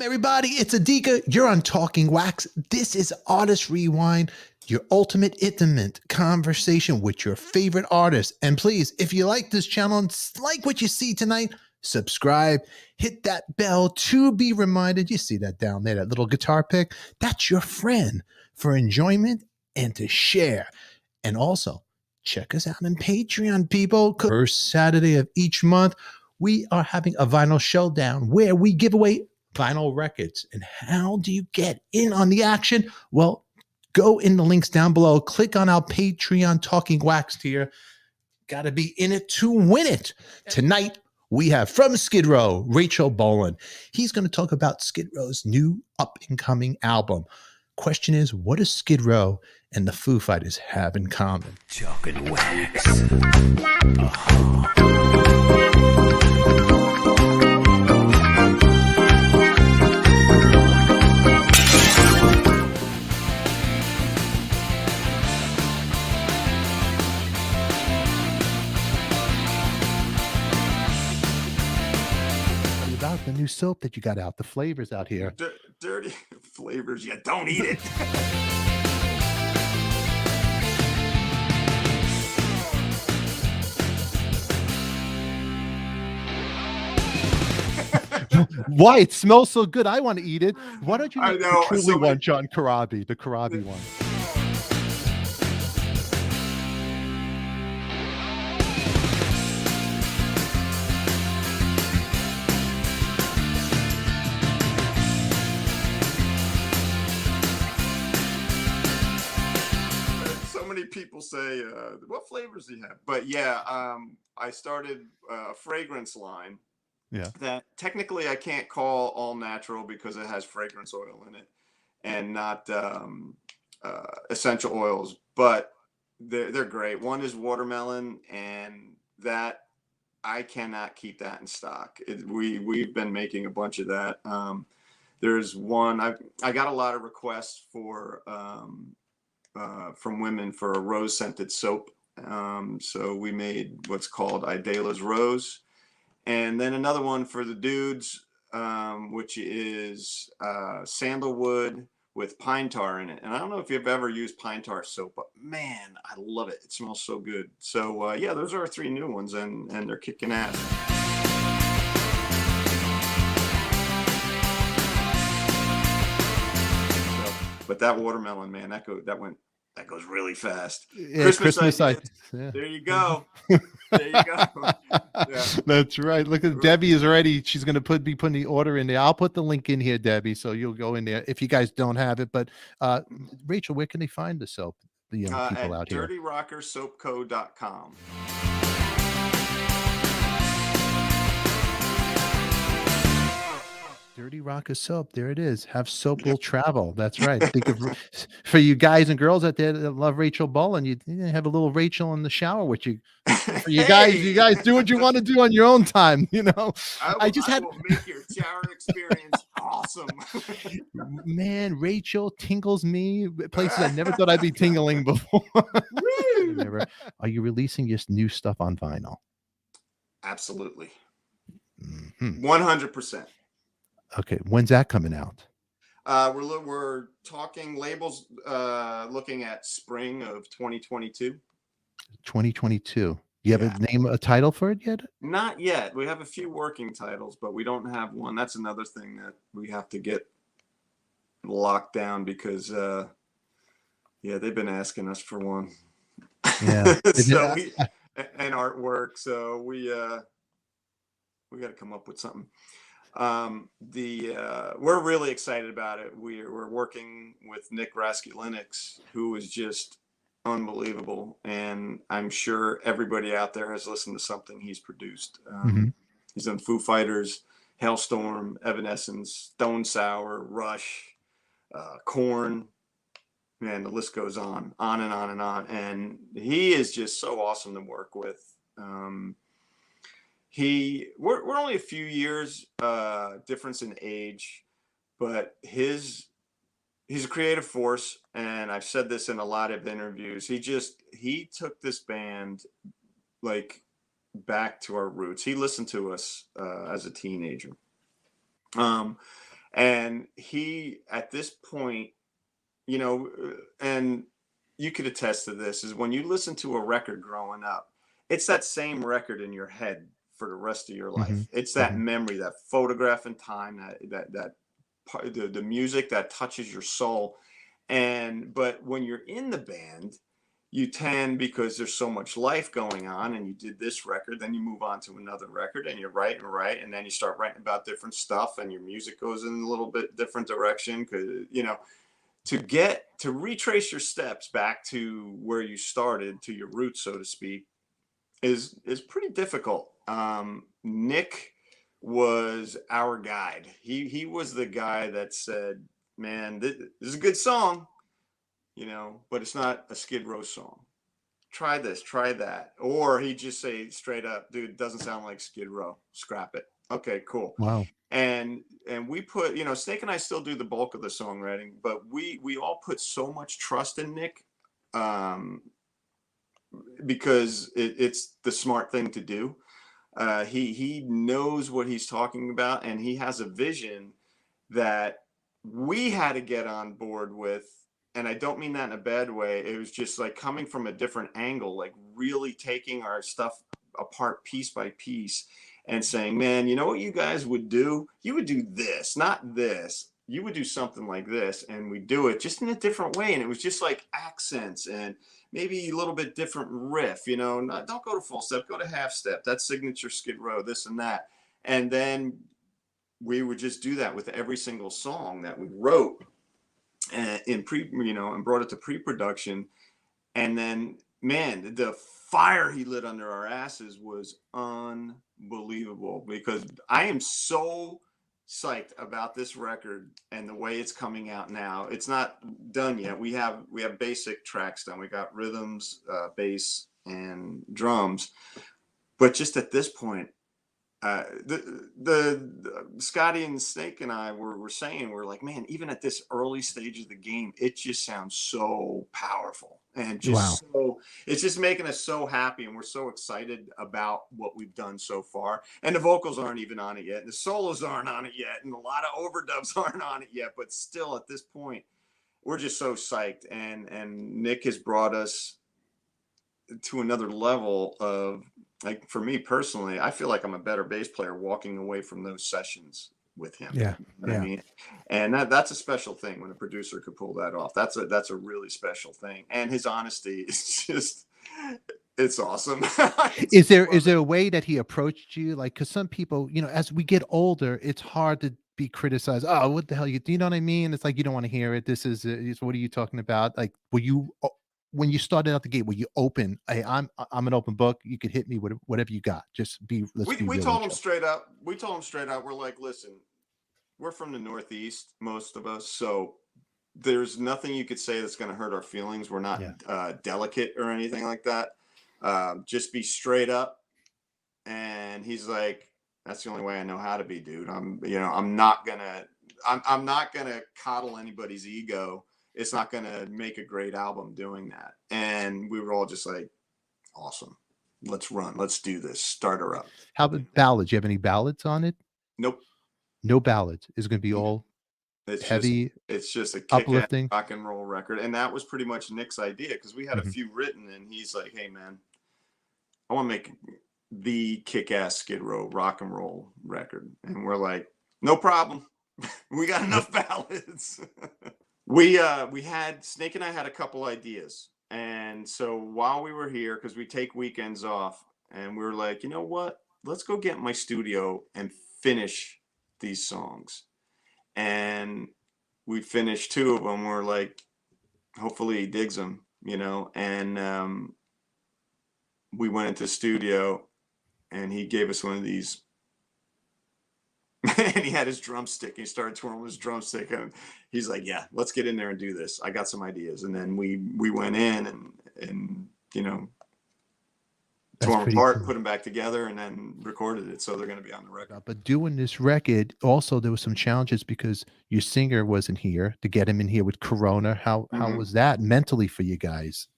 Everybody, it's ADIKA. You're on Talking Wax. This is Artist Rewind, your ultimate intimate conversation with your favorite artists. And please, if you like this channel and like what you see tonight, subscribe, hit that bell to be reminded. You see that down there, that little guitar pick? That's your friend for enjoyment and to share. And also, check us out on Patreon, people. First Saturday of each month, we are having a vinyl showdown where we give away vinyl records. And how do you get in on the action? Well, go in the links down below. Click on our Patreon Talking Wax tier. Got to be in it to win it. Tonight, we have from Skid Row, Rachel Bolan. He's going to talk about Skid Row's new up-and-coming album. Question is, what does Skid Row and the Foo Fighters have in common? Talking Wax. The new soap that you got out, the flavors out here. Dirty flavors. Yeah, don't eat it. Why? It smells so good. I want to eat it. Why don't you I make know, the truly so one, John Karabi, the Karabi one? People say, what flavors do you have? But yeah, I started a fragrance line that technically I can't call all natural because it has fragrance oil in it and not essential oils, but they're great. One is watermelon, and that I cannot keep that in stock. We've been making a bunch of that. There's one, I got a lot of requests for from women for a rose scented soap. So we made what's called Idala's Rose. And then another one for the dudes, which is sandalwood with pine tar in it. And I don't know if you've ever used pine tar soap, but man, I love it. It smells so good. So yeah, those are our three new ones, and they're kicking ass. But that watermelon, man, that goes really fast. Yeah, Christmas ideas. Yeah. There you go. There you go. Yeah. That's right. Look at Debbie is ready. She's going to be putting the order in there. I'll put the link in here, Debbie, so you'll go in there if you guys don't have it. But Rachel, where can they find the soap? The young people out here. DirtyRockerSoapCo.com. Dirty Rocker Soap. There it is. Have soap will travel. That's right. Think of for you guys and girls out there that love Rachel Bolan, you have a little Rachel in the shower with you. For you guys do what you want to do on your own time. You know, I will make your shower experience awesome. Man, Rachel tingles me places I never thought I'd be tingling before. Are you releasing just new stuff on vinyl? Absolutely. 100%. Okay, when's that coming out? We're talking labels, looking at spring of 2022. 2022. You have a title for it yet? Not yet. We have a few working titles, but we don't have one. That's another thing that we have to get locked down because, they've been asking us for one. Yeah. And artwork. So we got to come up with something. We're really excited about it. We're working with Nick Raskulinecz, who is just unbelievable, and I'm sure everybody out there has listened to something he's produced. He's done Foo Fighters, Hailstorm, Evanescence, Stone Sour, Rush, Korn. Man, the list goes on and on and on, and he is just so awesome to work with. We're only a few years difference in age, but he's a creative force, and I've said this in a lot of interviews. He took this band like back to our roots. He listened to us as a teenager, And he, at this point, you know, and you could attest to this, is when you listen to a record growing up, it's that same record in your head for the rest of your Mm-hmm. life. It's that memory, that photograph in time, the music that touches your soul. But when you're in the band, you tend, because there's so much life going on, and you did this record, then you move on to another record, and you write and write, and then you start writing about different stuff, and your music goes in a little bit different direction, because, you know, to retrace your steps back to where you started, to your roots, so to speak, is pretty difficult. Nick was our guide. He was the guy that said, "Man, this is a good song, you know, but it's not a Skid Row song. Try this, try that." Or he'd just say straight up, "Dude, it doesn't sound like Skid Row. Scrap it." Okay, cool. Wow. And we put, you know, Snake and I still do the bulk of the songwriting, but we all put so much trust in Nick, because it's the smart thing to do. He knows what he's talking about, and he has a vision that we had to get on board with. And I don't mean that in a bad way. It was just like coming from a different angle, like really taking our stuff apart piece by piece and saying, "Man, you know what you guys would do? You would do this, not this. You would do something like this." And we do it just in a different way. And it was just like accents and maybe a little bit different riff, you know, don't go to full step, go to half step. That's signature Skid Row, this and that. And then we would just do that with every single song that we wrote, and and brought it to pre-production. And then, man, the fire he lit under our asses was unbelievable, because I am so psyched about this record and the way it's coming out now. It's not done yet. We have basic tracks done. We got rhythms, bass, and drums. But just at this point, the Scotty and Snake and I were saying, we're like, man, even at this early stage of the game, it just sounds so powerful, and just it's just making us so happy, and we're so excited about what we've done so far. And the vocals aren't even on it yet, and the solos aren't on it yet, and a lot of overdubs aren't on it yet. But still, at this point, we're just so psyched, and Nick has brought us to another level of, like, for me personally, I feel like I'm a better bass player walking away from those sessions with him. Yeah. You know what I mean? And that's a special thing when a producer could pull that off. That's a really special thing. And his honesty is just, it's awesome. Is there a way that he approached you? Like, because some people, you know, as we get older, it's hard to be criticized. Oh, what the hell you know what I mean? It's like, you don't want to hear it. This is what are you talking about? Like, were you when you started out the gate, were you open? Hey, I'm an open book. You could hit me with whatever you got. Just be. Let's be we real. told him straight up. We told him straight up. We're like, listen, we're from the Northeast, most of us, so there's nothing you could say that's going to hurt our feelings. We're not delicate or anything like that. Just be straight up. And he's like, "That's the only way I know how to be, dude. I'm not gonna coddle anybody's ego. It's not gonna make a great album doing that." And we were all just like, "Awesome. Let's run. Let's do this. Start her up." How about ballads? You have any ballads on it? Nope. No ballads. It's going to be all heavy. It's just a kick-ass uplifting rock and roll record. And that was pretty much Nick's idea, because we had a few written, and he's like, "Hey man, I want to make the kick-ass Skid Row rock and roll record." And we're like, "No problem. We got enough ballads." We had, Snake and I had a couple ideas. And so while we were here, because we take weekends off, and we were like, you know what? Let's go get in my studio and finish these songs. And we finished two of them. We're like, hopefully he digs them, you know. And we went into the studio, and he gave us one of these. And he had his drumstick. He started twirling his drumstick, and he's like, "Yeah, let's get in there and do this. I got some ideas." And then we went in and you know, tore them apart, put them back together, and then recorded it. So they're going to be on the record. But doing this record, also there was some challenges because your singer wasn't here to get him in here with Corona. How was that mentally for you guys?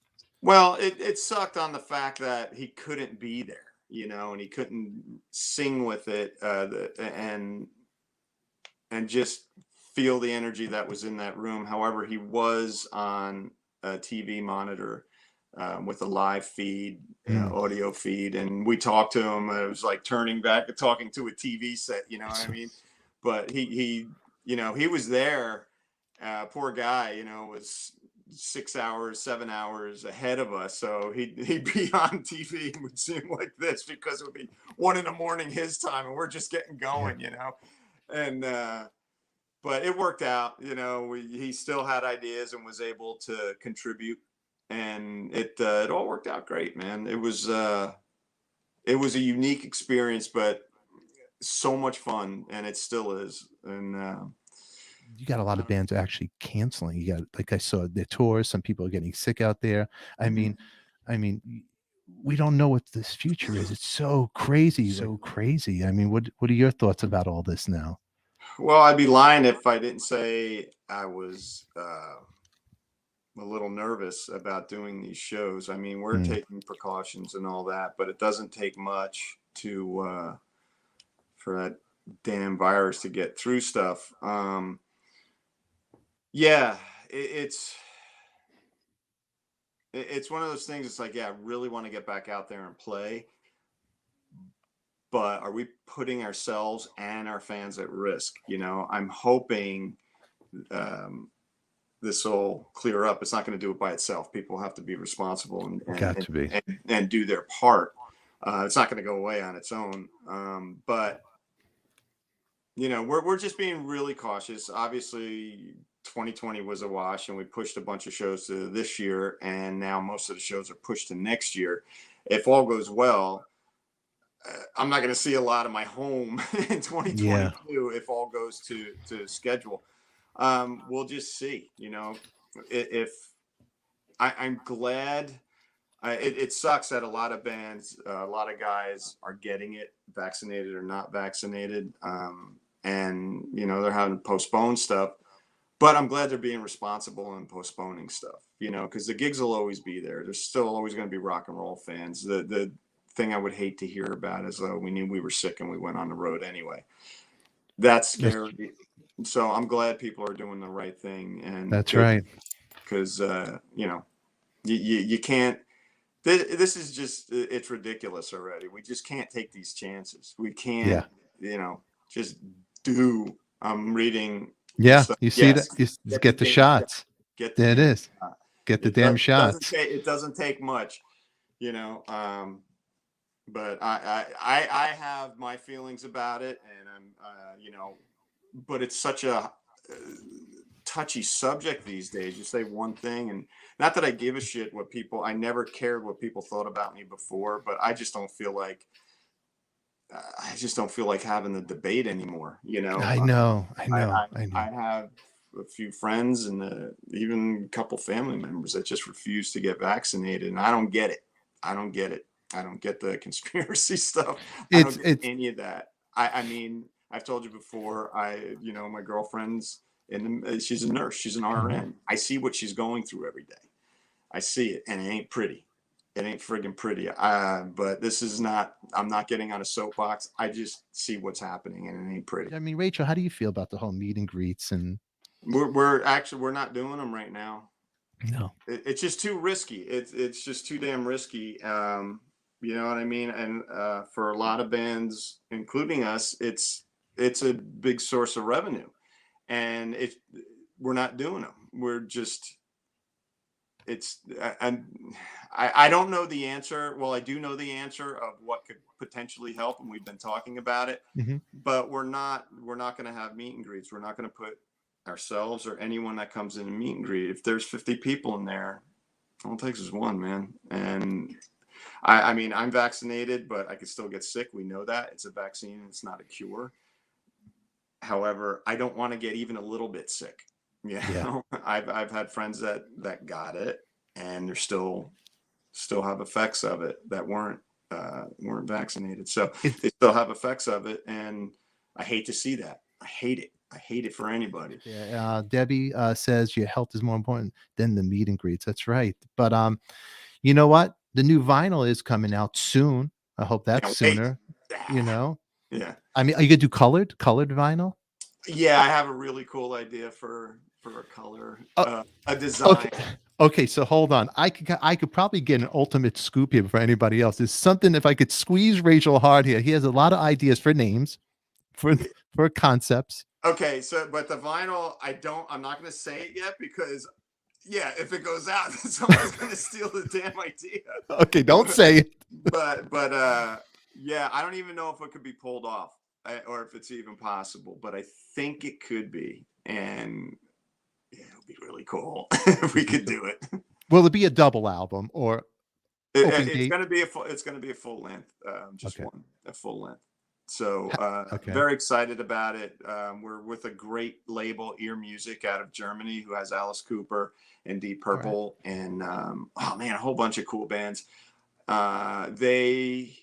Well, it sucked on the fact that he couldn't be there, you know, and he couldn't sing with it, and just feel the energy that was in that room. However, he was on a TV monitor with a live feed, audio feed, and we talked to him. It was like turning back and talking to a TV set, you know what I mean? But he he was there. Poor guy, was 6 hours, 7 hours ahead of us. So he'd be on TV and would seem like this because it would be 1 a.m. his time, and we're just getting going, and but it worked out. He still had ideas and was able to contribute, and it all worked out great, man. It was a unique experience, but so much fun, and it still is. And you got a lot of bands actually canceling. You got, like, I saw their tours. Some people are getting sick out there. I mean, we don't know what this future is. It's so crazy, so crazy. I mean, what are your thoughts about all this now? Well, I'd be lying if I didn't say I was a little nervous about doing these shows. I mean, we're taking precautions and all that, but it doesn't take much to for that damn virus to get through stuff. Yeah, it's one of those things. It's like, yeah, I really want to get back out there and play, but are we putting ourselves and our fans at risk? I'm hoping this will clear up. It's not going to do it by itself. People have to be responsible and do their part. It's not going to go away on its own. But we're just being really cautious. Obviously, 2020 was a wash, and we pushed a bunch of shows to this year, and now most of the shows are pushed to next year. If all goes well, I'm not going to see a lot of my home in 2022 if all goes to schedule. We'll just see. If I'm glad. It sucks that a lot of bands, a lot of guys are getting it, vaccinated or not vaccinated, and they're having to postpone stuff. But I'm glad they're being responsible and postponing stuff, because the gigs will always be there. There's still always going to be rock and roll fans. The thing I would hate to hear about is, we knew we were sick and we went on the road anyway. That's scary. So I'm glad people are doing the right thing. And that's right. Because, you can't. This is just, it's ridiculous already. We just can't take these chances. We can't, just do. I'm reading. Yeah, you see that? You get the shots. There it is. Get the damn shots. It doesn't take much, but I have my feelings about it, and I'm, but it's such a touchy subject these days. You say one thing, and not that I give a shit what people. I never cared what people thought about me before, but I just don't feel like. I just don't feel like having the debate anymore. I know. I have a few friends and even a couple family members that just refuse to get vaccinated, and I don't get it. I don't get the conspiracy stuff. I don't get any of that. I mean, I've told you before. My girlfriend's she's a nurse. She's an RN. I see what she's going through every day. I see it, and it ain't pretty. It ain't friggin' pretty. But this is not. I'm not getting on a soapbox. I just see what's happening, and it ain't pretty. I mean, Rachel, how do you feel about the whole meet and greets? And we're not doing them right now. No, it's just too risky. It's just too damn risky. You know what I mean? And for a lot of bands, including us, it's a big source of revenue, and we're not doing them. We're just. I don't know the answer. Well, I do know the answer of what could potentially help, and we've been talking about it. But we're not going to have meet and greets. We're not going to put ourselves or anyone that comes in a meet and greet. If there's 50 people in there, all it takes is one, man. And I mean, I'm vaccinated, but I could still get sick. We know that. It's a vaccine. It's not a cure. However, I don't want to get even a little bit sick. Yeah. I've had friends that got it, and they're still have effects of it that weren't vaccinated. So they still have effects of it, and I hate to see that. I hate it. I hate it for anybody. Yeah. Debbie says your health is more important than the meet and greets. That's right. But you know what? The new vinyl is coming out soon. I hope that's sooner. Yeah. I mean, are you gonna do colored vinyl? Yeah, I have a really cool idea for a color, a design. Okay. Okay, so hold on. I could probably get an ultimate scoop here for anybody else. There's something if I could squeeze Rachel hard here. He has a lot of ideas for names, for for concepts. Okay, so but the vinyl, I'm not going to say it yet because yeah, if it goes out, then someone's going to steal the damn idea. Okay, don't say it. But yeah, I don't even know if it could be pulled off or if it's even possible, but I think it could be, and yeah, it would be really cool if we could do it. Will it be a double album or open It's gate? going to be a full length, just Okay. a full length. So Okay. very excited about it. We're with a great label, Ear Music, out of Germany, who has Alice Cooper and Deep Purple, and oh man, a whole bunch of cool bands. They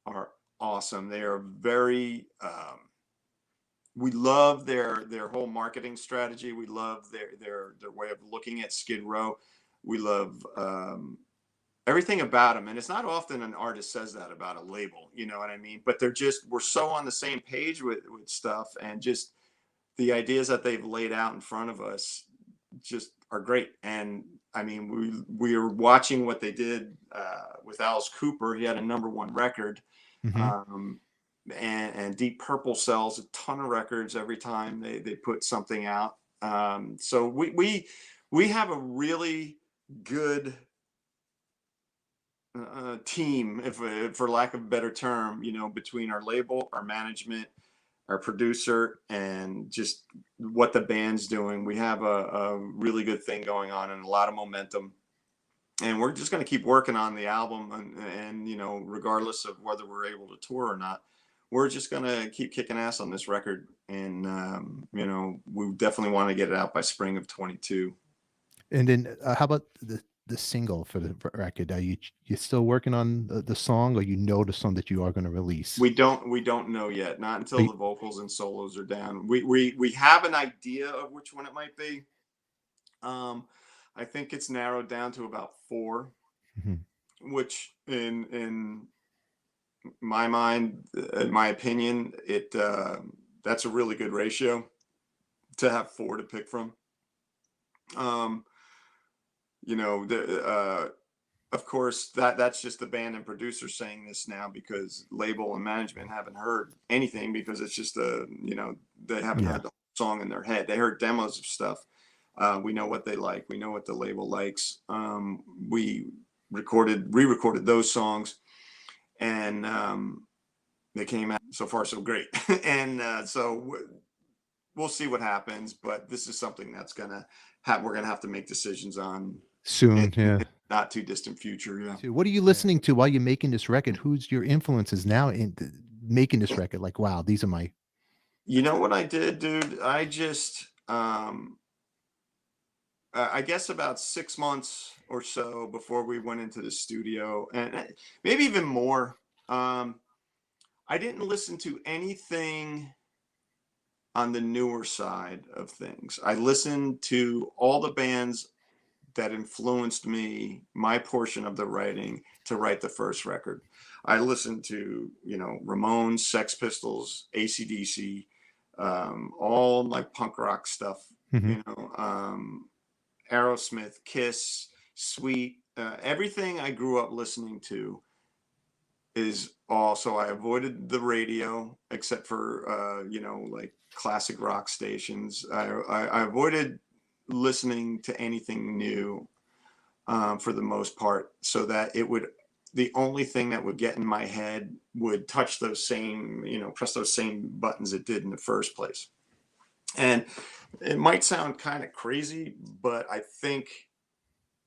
are awesome. They are very. We love their whole marketing strategy. We love their way of looking at Skid Row. We love everything about them, and it's not often an artist says that about a label, you know what I mean? But we're so on the same page with stuff, and just the ideas that they've laid out in front of us just are great. And I mean, we were watching what they did with Alice Cooper. He had a #1 record, and Deep Purple sells a ton of records every time they put something out. So we have a really good team, if for lack of a better term, you know, between our label, our management, our producer, and just what the band's doing. We have a really good thing going on and a lot of momentum. And we're just going to keep working on the album, and you know, regardless of whether we're able to tour or not, we're just going to keep kicking ass on this record. And you know, we definitely want to get it out by spring of 22. And then how about the single for the record? Are you still working on the song, or you know the song that you are going to release? We don't know yet. Not until the vocals and solos are down. We have an idea of which one it might be. I think it's narrowed down to about 4, which in my mind, in my opinion, that's a really good ratio to have 4 to pick from. You know, of course, that's just the band and producer saying this now, because label and management haven't heard anything, because it's just you know, they haven't heard the song in their head. They heard demos of stuff. We know what they like. We know what the label likes. We re-recorded those songs, and they came out so far so great. And so we'll see what happens. But this is something that's we're gonna have to make decisions on soon. Yeah. Not too distant future. Yeah. So what are you listening to while you're making this record? Who's your influences now in making this record? Like, wow, these are my. You know what I did, dude? I just, I guess about 6 months or so before we went into the studio, and maybe even more, I didn't listen to anything on the newer side of things. I listened to all the bands that influenced me, my portion of the writing, to write the first record. I listened to, you know, Ramones, Sex Pistols, AC/DC, all like punk rock stuff, you know, Aerosmith, Kiss, Sweet, everything I grew up listening to is all. So I avoided the radio, except for, you know, like classic rock stations. I avoided listening to anything new for the most part, so that the only thing that would get in my head would touch those same, you know, press those same buttons it did in the first place. And it might sound kind of crazy, but I think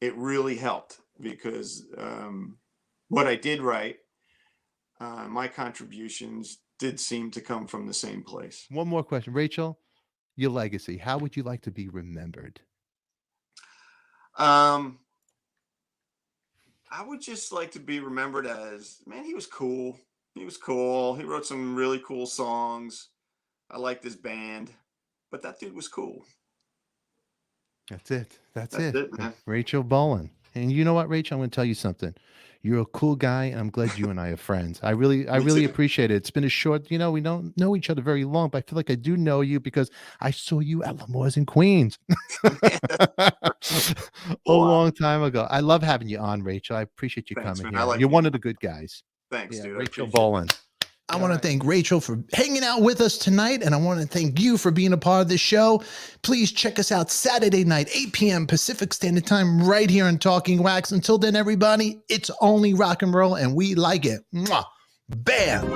it really helped, because what I did write, my contributions did seem to come from the same place. One more question, Rachel. Your legacy. How would you like to be remembered? I would just like to be remembered as, man, he was cool. He was cool. He wrote some really cool songs. I liked his band, but that dude was cool. That's it. That's it. Man. Rachel Bolan. And you know what, Rachel? I'm going to tell you something. You're a cool guy, and I'm glad you and I are friends. I really appreciate it. It's been a short, we don't know each other very long, but I feel like I do know you because I saw you at L'Amour's in Queens a long time ago. I love having you on, Rachel. I appreciate you Thanks, coming man. here. You're one of the good guys. Thanks, dude. Rachel Bolan. I want to thank Rachel for hanging out with us tonight, and I want to thank you for being a part of this show. Please check us out Saturday night, 8 p.m. Pacific Standard Time, right here on Talking Wax. Until then, everybody, it's only rock and roll, and we like it. Mwah. Bam!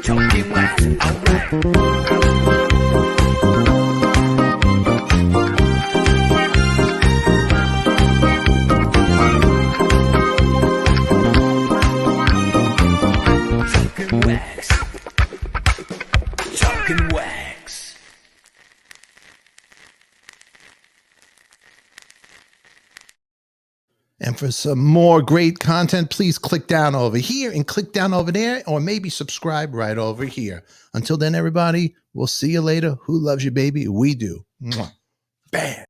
Talking Wax, all right. Wax. Talking Wax. And for some more great content, please click down over here and click down over there, or maybe subscribe right over here. Until then, everybody, we'll see you later. Who loves you, baby? We do. Mwah. Bam.